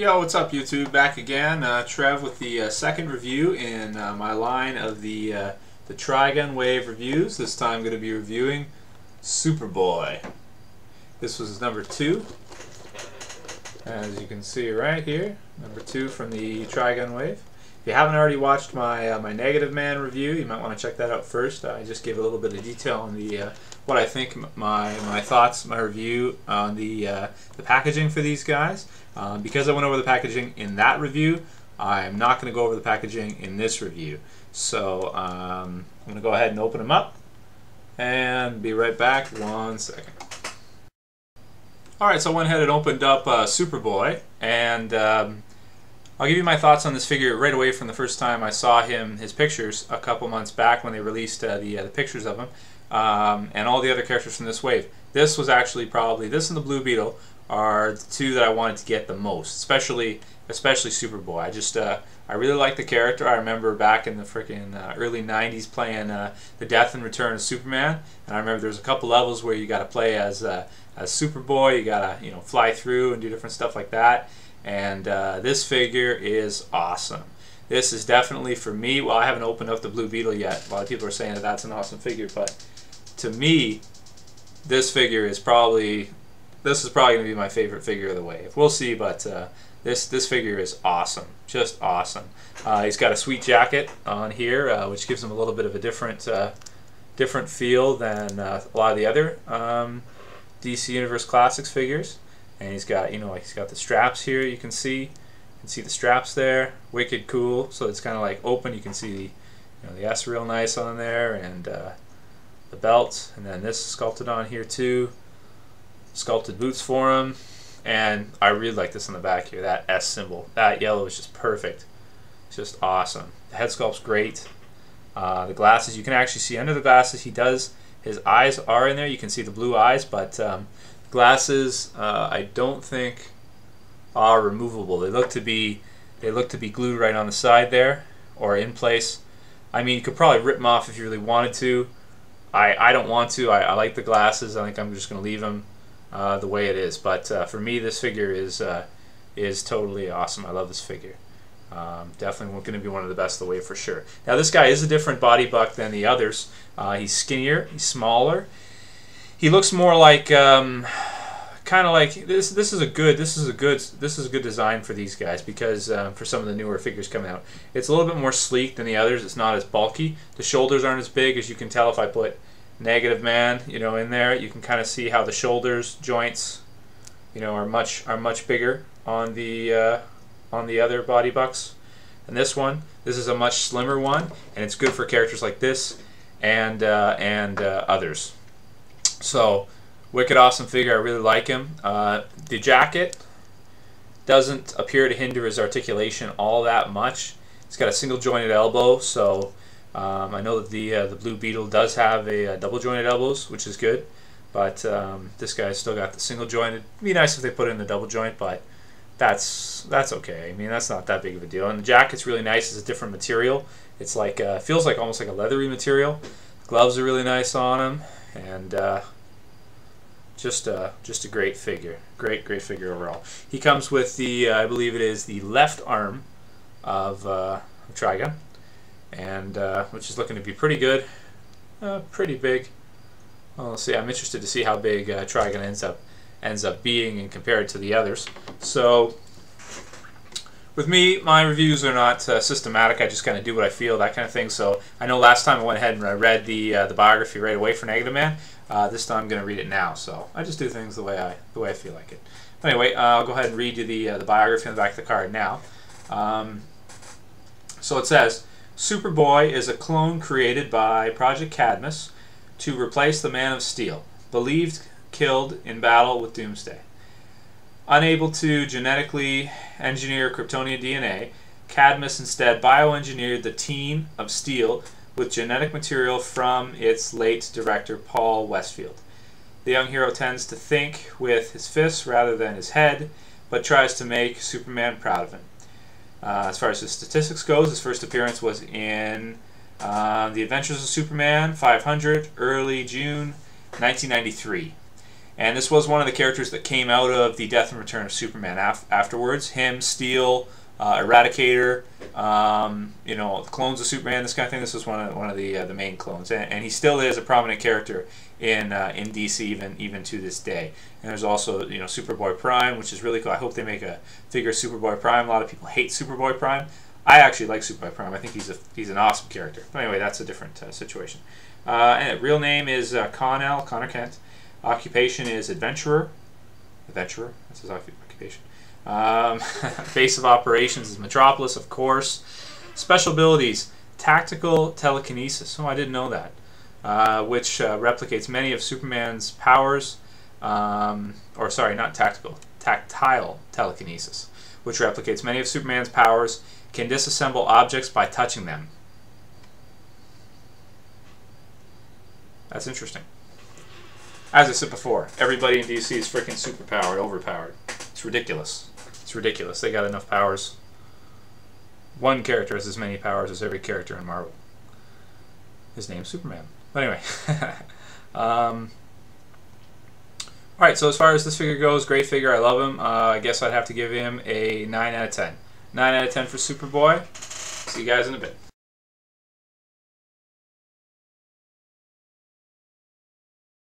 Yo, what's up YouTube? Back again. Trev with the second review in my line of the Trigon Wave reviews. This time I'm going to be reviewing Superboy. This was number 2. As you can see right here, number 2 from the Trigon Wave. If you haven't already watched my my Negative Man review, you might want to check that out first. I just gave a little bit of detail on the what I think, my thoughts, my review on the packaging for these guys. Because I went over the packaging in that review, I'm not going to go over the packaging in this review. So I'm going to go ahead and open them up and be right back. 1 second. Alright, so I went ahead and opened up Superboy, and I'll give you my thoughts on this figure right away from the first time I saw his pictures a couple months back when they released the pictures of him, and all the other characters from this wave. This was actually probably, this and the Blue Beetle are the two that I wanted to get the most, especially Superboy. I really like the character. I remember back in the freaking early 90s playing the Death and Return of Superman, and I remember there's a couple levels where you got to play as Superboy. You got to fly through and do different stuff like that. And this figure is awesome. This is definitely, for me, well, I haven't opened up the Blue Beetle yet. A lot of people are saying that that's an awesome figure, but to me, this figure is probably, this is probably going to be my favorite figure of the wave. We'll see, but this figure is awesome, just awesome. He's got a sweet jacket on here, which gives him a little bit of a different feel than a lot of the other DC Universe Classics figures. And he's got, he's got the straps here. You can see the straps there, wicked cool. So it's kind of like open. You can see the S real nice on there, and the belt, and then this sculpted on here too. Sculpted boots for him, and I really like this on the back here. That S symbol, that yellow is just perfect. It's just awesome. The head sculpt's great. The glasses, you can actually see under the glasses. His eyes are in there. You can see the blue eyes, but glasses, I don't think are removable. They look to be glued right on the side there, or in place. I mean, you could probably rip them off if you really wanted to. I don't want to. I like the glasses. I think I'm just going to leave them the way it is. But for me, this figure is totally awesome. I love this figure. Definitely going to be one of the best of the wave for sure. Now, this guy is a different body buck than the others. He's skinnier. He's smaller. He looks more like, kind of like this. This is a good design for these guys, because for some of the newer figures coming out, it's a little bit more sleek than the others. It's not as bulky. The shoulders aren't as big, as you can tell if I put Negative Man, in there. You can kind of see how the shoulders joints, are much bigger on the other body bucks. And this is a much slimmer one, and it's good for characters like this and others. So, wicked awesome figure. I really like him. The jacket doesn't appear to hinder his articulation all that much. It's got a single jointed elbow, so I know that the Blue Beetle does have a double jointed elbows, which is good. But this guy's still got the single jointed. It'd be nice if they put it in the double joint, but that's okay. I mean, that's not that big of a deal. And the jacket's really nice. It's a different material. It's like feels like almost like a leathery material. Gloves are really nice on him. And just a great figure, great figure overall. He comes with the I believe it is the left arm of Trigon, and which is looking to be pretty good, pretty big. Well, let's see. I'm interested to see how big Trigon ends up being and compared to the others. So with me, my reviews are not systematic. I just kind of do what I feel, that kind of thing. So I know last time I went ahead and I read the biography right away for Negative Man. This time I'm going to read it now. So I just do things the way I feel like it. But anyway, I'll go ahead and read you the biography on the back of the card now. So it says, Superboy is a clone created by Project Cadmus to replace the Man of Steel, believed killed in battle with Doomsday. Unable to genetically engineer Kryptonian DNA, Cadmus instead bioengineered the Teen of Steel with genetic material from its late director Paul Westfield. The young hero tends to think with his fists rather than his head, but tries to make Superman proud of him. As far as his statistics goes, his first appearance was in The Adventures of Superman 500, early June 1993. And this was one of the characters that came out of the Death and Return of Superman afterwards. Him, Steel, Eradicator, you know, the clones of Superman, this kind of thing. This was one of the main clones, and he still is a prominent character in DC even to this day. And there's also, you know, Superboy Prime, which is really cool. I hope they make a figure of Superboy Prime. A lot of people hate Superboy Prime. I actually like Superboy Prime. I think he's an awesome character. But anyway, that's a different situation. And real name is Connor Kent. Occupation is adventurer. Adventurer, that's his occupation. Base of operations is Metropolis, of course. Special abilities, tactical telekinesis. Oh, I didn't know that. Which replicates many of Superman's powers. Or sorry, not tactical. Tactile telekinesis, which replicates many of Superman's powers. Can disassemble objects by touching them. That's interesting. As I said before, everybody in DC is freaking superpowered, overpowered. It's ridiculous. It's ridiculous. They got enough powers. One character has as many powers as every character in Marvel. His name's Superman. But anyway. Alright, so as far as this figure goes, great figure. I love him. I guess I'd have to give him a 9 out of 10. 9 out of 10 for Superboy. See you guys in a bit.